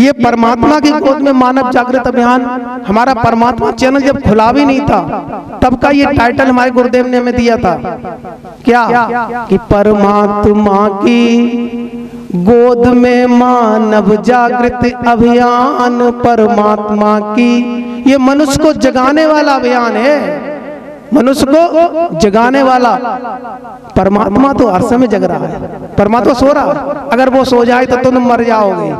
ये परमात्मा की गोद में मानव जागृत अभियान हमारा परमात्मा चैनल जब खुला भी नहीं था तब का ये टाइटल हमारे गुरुदेव ने हमें दिया था, क्या कि परमात्मा की गोद में मानव जागृत अभियान। परमात्मा की, ये मनुष्य को जगाने वाला अभियान है, मनुष्य को जगाने वाला। परमात्मा तो हर समय जग रहा है, परमात्मा सो रहा है। अगर वो सो जाए तो तुम मर जाओगे,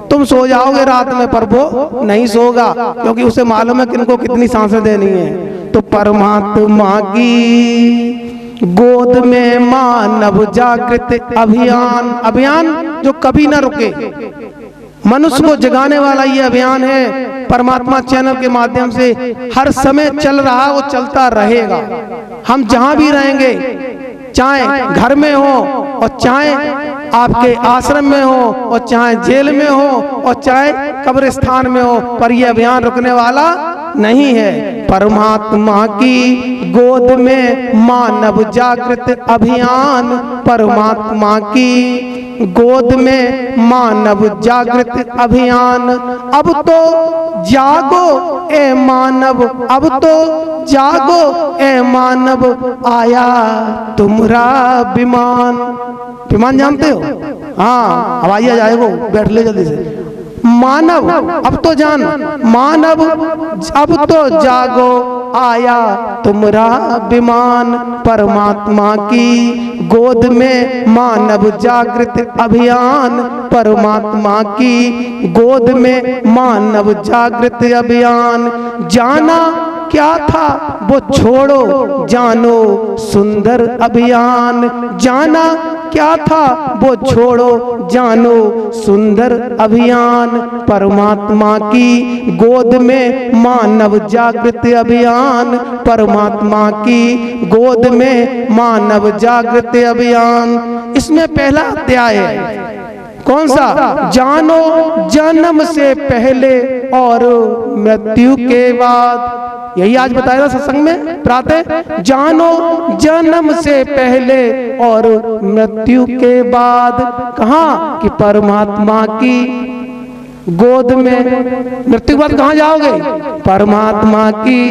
तुम सो जाओगे रात में, पर वो नहीं सोगा क्योंकि उसे मालूम है किनको कितनी सांसें देनी है। तो परमात्मा की गोद में मानव जागृत अभियान, अभियान जो कभी ना रुके, मनुष्य को जगाने वाला ये अभियान है। परमात्मा चैनल के माध्यम से हर समय चल रहा, वो चलता रहेगा। हम जहां भी रहेंगे, चाहे घर में हो और चाहे आपके आश्रम में हो और चाहे जेल में हो और चाहे कब्रिस्तान में हो, पर यह अभियान रुकने वाला नहीं है। परमात्मा की गोद में मानव जागृत अभियान, परमात्मा की गोद में मानव जागृत अभियान। अब तो जागो ए मानव, अब तो जागो ए मानव, आया तुम्हारा विमान। विमान जानते हो? हाँ, हवाई जहाज आएगो, बैठ ले जल्दी से। मानव अब तो जान, मानव अब तो जागो, आया तुम्हारा विमान। परमात्मा की गोद में मानव जागृत अभियान, परमात्मा की गोद में मानव जागृत अभियान। जाना क्या था वो छोड़ो, जानो सुंदर अभियान। जाना क्या था वो छोड़ो, जानो सुंदर अभियान। परमात्मा की गोद में मानव जागृत अभियान, परमात्मा की गोद में मानव जागृत अभियान। इसमें पहला अध्याय है, कौन सा? जानो जन्म से पहले और मृत्यु के बाद। यही आज बताया सत्संग में प्रातः, जानो जन्म से पहले और मृत्यु के बाद। कहाँ? कि परमात्मा की गोद में। मृत्यु के बाद कहाँ जाओगे? परमात्मा की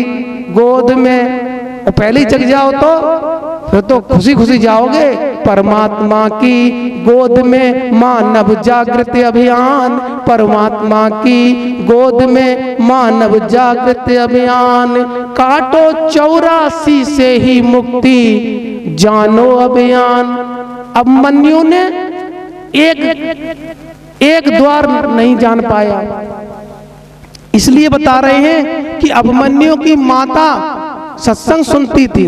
गोद में। और पहले ही जग जाओ तो फिर तो खुशी खुशी जाओगे। परमात्मा की गोद में मानव जागृत अभियान, परमात्मा की गोद में मानव जागृत अभियान। काटो 84 से ही मुक्ति, जानो अभियान। अभिमन्यु ने एक द्वार नहीं जान पाया, इसलिए बता रहे हैं कि अभिमन्यु की माता सत्संग सुनती थी।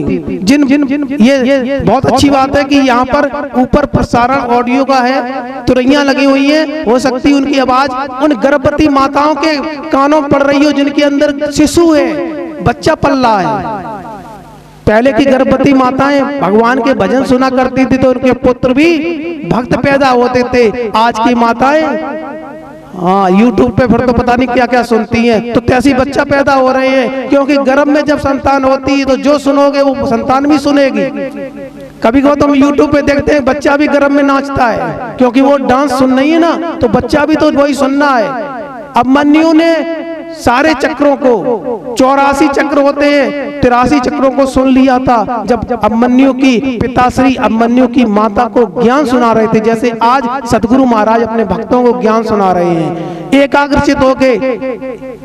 ये बहुत अच्छी बात है कि यहाँ पर ऊपर प्रसारण ऑडियो का है, तुरैयां लगी हुई हैं। हो सकती है उनकी आवाज उन गर्भवती माताओं के कानों पड़ रही हो जिनके अंदर शिशु है, बच्चा पल रहा है। पहले की गर्भवती माताएं भगवान के भजन सुना करती थी तो उनके पुत्र भी भक्त पैदा होते थे। आज की माताएं हाँ यूट्यूब पे फिर तो पता नहीं क्या क्या सुनती हैं, तो कैसी बच्चा पैदा हो रहे हैं। क्योंकि गर्भ में जब संतान होती है तो जो सुनोगे वो संतान भी सुनेगी। कभी कभी तो हम यूट्यूब पे देखते हैं बच्चा भी गर्भ में नाचता है, क्योंकि वो डांस सुन रही है ना, तो बच्चा भी तो वही सुनना है। अभिमन्यु ने सारे चक्रों को, 84 चक्र होते हैं, 83 चक्रों को सुन लिया था जब अभिमन्यु की पिताश्री अभिमन्यु की माता को ज्ञान सुना रहे थे। जैसे आज सतगुरु महाराज अपने भक्तों को ज्ञान सुना रहे हैं, एकाग्रचित होके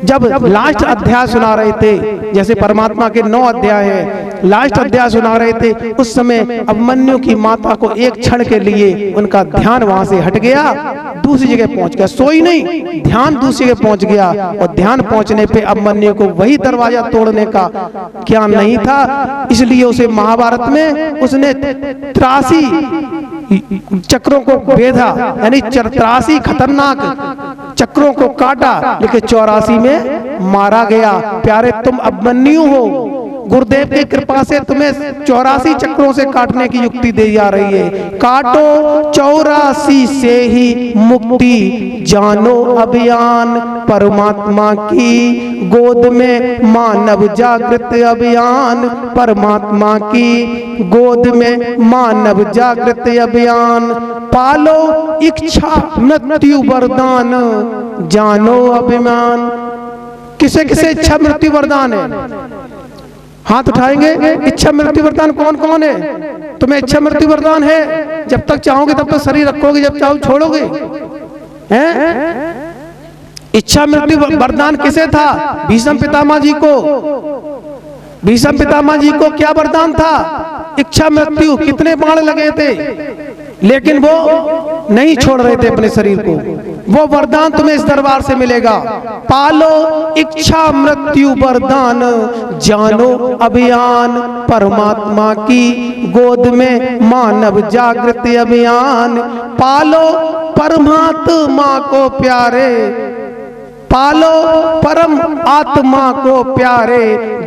जब लास्ट अध्याय सुना रहे थे, जैसे परमात्मा के 9 अध्याय हैं, लास्ट अध्याय सुना रहे थे, उस समय अभिमन्यु की माता को एक क्षण के लिए उनका ध्यान वहां से हट गया, दूसरी जगह पहुंच गया। सोई नहीं, ध्यान दूसरी जगह पहुंच गया। और ध्यान पहुंचने पे अभिमन्यु को वही दरवाजा तोड़ने का ज्ञान नहीं था, इसलिए उसे महाभारत में उसने 83 चक्रों को बेधा, यानी 83 खतरनाक चक्रों को काटा, लेकिन 84 में मारा गया। प्यारे तुम अभिमन्यु हो गुरुदेव की कृपा से तुम्हें 84 चक्रों से काटने की युक्ति दी जा रही है। काटो 84 से ही मुक्ति, जानो अभियान परमात्मा की गोद में, मानव जागृत अभियान परमात्मा की गोद में, मानव जागृत अभियान। पालो इच्छा मृत्यु वरदान, जानो अभिमान। किसे किसे इच्छा मृत्यु वरदान है? हाथ उठाएंगे। इच्छा मृत्यु वरदान कौन कौन है? तुम्हें इच्छा मृत्यु वरदान है? जब तक चाहोगे तब तक शरीर रखोगे, जब चाहो छोड़ोगे। हैं? इच्छा मृत्यु वरदान किसे था? भीष्म पितामह जी को। भीष्म पितामह जी को क्या वरदान था? इच्छा मृत्यु। कितने बाण लगे थे, लेकिन वो नहीं छोड़ रहे थे अपने शरीर को। वो वरदान तुम्हें इस दरबार से मिलेगा। पालो इच्छा मृत्यु वरदान, जानो अभियान परमात्मा की गोद में, मानव जागृत अभियान। पालो परमात्मा को प्यारे, पालो परम आत्मा को प्यारे,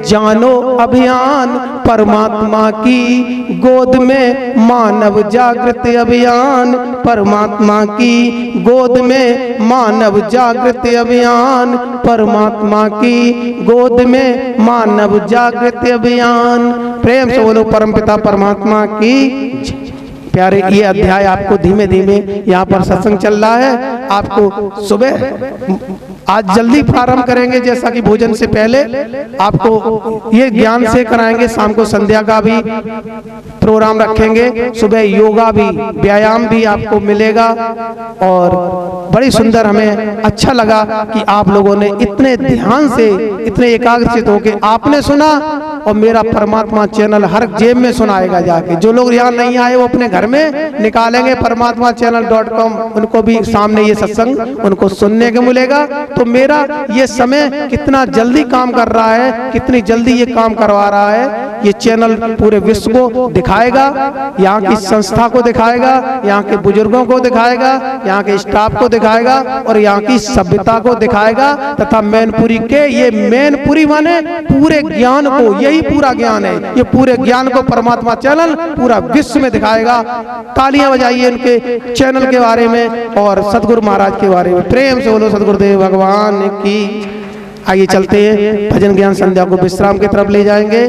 जानो अभियान परमात्मा की गोद में, मानव जागृत अभियान परमात्मा की गोद में, मानव जागृत अभियान परमात्मा की गोद में, मानव जागृत अभियान। प्रेम से बोलो परमपिता परमात्मा की। प्यारे, ये अध्याय आपको धीमे धीमे यहाँ पर सत्संग चल रहा है। आपको सुबह आज जल्दी प्रारंभ करेंगे, जैसा कि भोजन से पहले आपको ये ज्ञान से कराएंगे। शाम को संध्या का भी प्रोग्राम रखेंगे, सुबह योगा भी, व्यायाम भी आपको मिलेगा। और बड़ी सुंदर, हमें अच्छा लगा कि आप लोगों ने इतने ध्यान से, इतने एकाग्रचित होकर आपने सुना। और मेरा परमात्मा चैनल हर जेब में सुनाएगा जाके। जो लोग यहाँ नहीं आए वो अपने घर में निकालेंगे परमात्मा channel.com, उनको भी सामने ये सत्संग उनको सुनने को मिलेगा। तो मेरा ये समय कितना जल्दी काम कर रहा है, कितनी जल्दी ये काम करवा रहा है। ये चैनल पूरे विश्व को दिखाएगा, यहाँ की संस्था को दिखाएगा, यहाँ के बुजुर्गों को दिखाएगा, यहाँ के स्टाफ को दिखाएगा और यहाँ की सभ्यता को दिखाएगा। तथा मैनपुरी के, ये मैनपुरी माने पूरे ज्ञान को, यही पूरा ज्ञान है। ये पूरे ज्ञान को परमात्मा चैनल पूरा विश्व में दिखाएगा। तालियां बजाइए इनके चैनल के बारे में और सदगुरु महाराज के बारे में। प्रेम से बोलो सदगुरुदेव भगवान की। आइए चलते हैं, भजन ज्ञान संध्या को विश्राम की तरफ ले जाएंगे।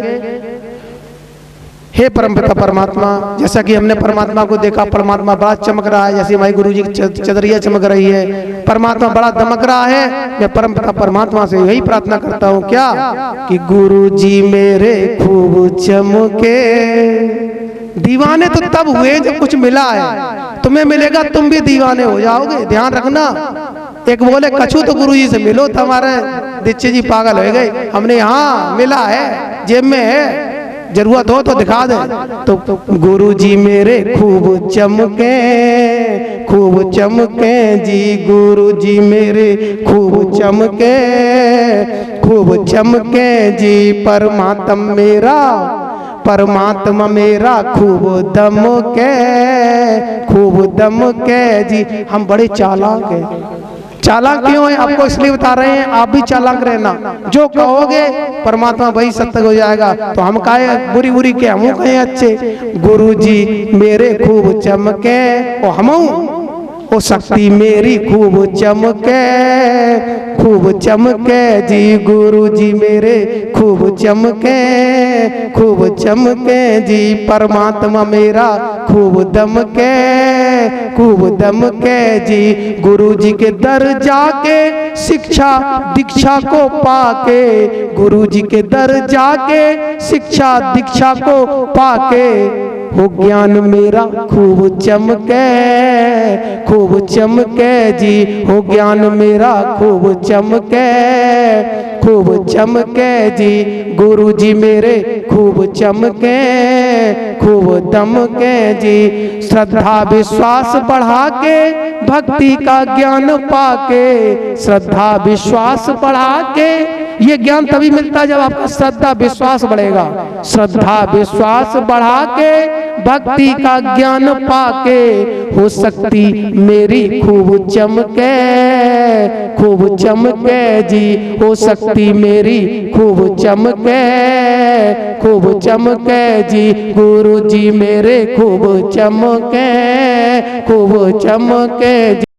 हे परमपिता परमात्मा, जैसा कि हमने परमात्मा को देखा, परमात्मा बड़ा चमक रहा है, जैसे हमारी गुरु जी की चदरिया चमक रही है, परमात्मा बड़ा दमक रहा है। मैं परमपिता परमात्मा से यही प्रार्थना करता हूँ क्या, कि गुरु जी मेरे खूब चमके। दीवाने तो तब हुए जब कुछ मिला है, तुम्हें मिलेगा तुम भी दीवाने हो जाओगे, ध्यान रखना। एक बोले कछू तो गुरु जी से मिलो, तो हमारे दीक्षित जी पागल हो गए। हमने यहाँ मिला है, जेब में है, जरूरत हो तो दिखा दे। तो गुरु जी मेरे खूब चमके, खूब चमके जी, गुरु जी मेरे खूब चमके, खूब चमके जी। परमात्मा मेरा, परमात्मा मेरा खूब दमके, खूब दमके जी। हम बड़े चालाक हैं। चालाक क्यों है आपको इसलिए बता रहे हैं, आप भी चालाक रहना। जो कहोगे परमात्मा वही सत्य हो जाएगा। तो हम कहे बुरी बुरी के, हम कहे अच्छे। गुरु जी मेरे खूब चमके, ओ हम ओ शक्ति मेरी खूब चमके, खूब चमके जी। गुरु जी मेरे खूब चमके, खूब चमके जी। परमात्मा मेरा खूब दमके, खूब दमके जी। गुरु जी के दर जाके शिक्षा दीक्षा को पाके, गुरु जी के दर जाके शिक्षा दीक्षा को पाके, हो ज्ञान मेरा खूब चमके, खूब चमके जी। हो ज्ञान मेरा खूब चमके, खूब चमके जी। गुरु जी मेरे खूब चमके, खूब दमके जी। श्रद्धा विश्वास बढ़ा के भक्ति का ज्ञान पाके, श्रद्धा विश्वास बढ़ा के। ये ज्ञान तभी मिलता है जब आपका श्रद्धा विश्वास बढ़ेगा। श्रद्धा विश्वास बढ़ा के भक्ति का ज्ञान पाके, हो शक्ति मेरी खूब चमके, खूब चमके जी। हो शक्ति मेरी खूब चमके, खूब चमके जी गुरु जी मेरे खूब चमके, खूब चमके जी।